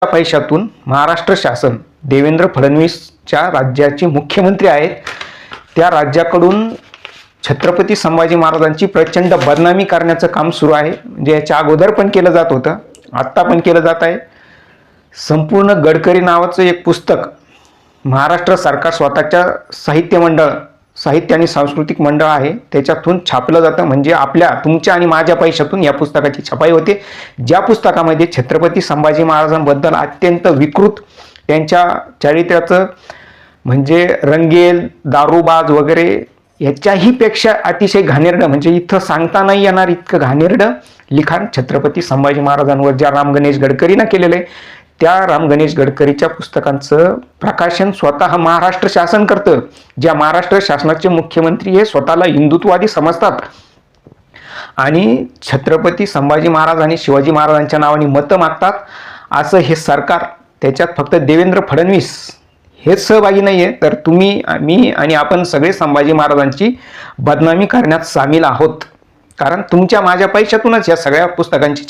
पैशातून महाराष्ट्र शासन देवेंद्र फडणवीसच्या राज्याचे मुख्यमंत्री आहेत, त्या राज्याकडून छत्रपती संभाजी महाराजांची प्रचंड बदनामी करण्याचं काम सुरू आहे. म्हणजे याच्या अगोदर पण केलं जात होतं, आत्ता पण केलं जात आहे. संपूर्ण गडकरी नावाचं एक पुस्तक महाराष्ट्र सरकार स्वतःच्या साहित्य आणि सांस्कृतिक मंडळ आहे त्याच्यातून छापलं जातं. म्हणजे तुमच्या आणि माझ्या पैशातून या पुस्तकाची छपाई होते, ज्या पुस्तकामध्ये छत्रपती संभाजी महाराजांबद्दल अत्यंत विकृत त्यांच्या चारित्र्याचं म्हणजे रंगेल, दारूबाज वगैरे याच्याही पेक्षा अतिशय घाणेरडं, म्हणजे इथं सांगता नाही येणार इतकं घाणेरडं लिखाण छत्रपती संभाजी महाराजांवर ज्या राम गणेश गडकरीनं केलेलं आहे, त्या राम गणेश गडकरीच्या पुस्तकांचं प्रकाशन स्वतः महाराष्ट्र शासन करतं. ज्या महाराष्ट्र शासनाचे मुख्यमंत्री हे स्वतःला हिंदुत्ववादी समजतात आणि छत्रपती संभाजी महाराज आणि शिवाजी महाराजांच्या नावाने मतं मागतात, असं हे सरकार, त्याच्यात फक्त देवेंद्र फडणवीस हेच सहभागी नाही आहे, तर तुम्ही, मी आणि आपण सगळे संभाजी महाराजांची बदनामी करण्यात सामील आहोत. कारण तुमच्या माझ्या पैशातूनच या सगळ्या पुस्तकांची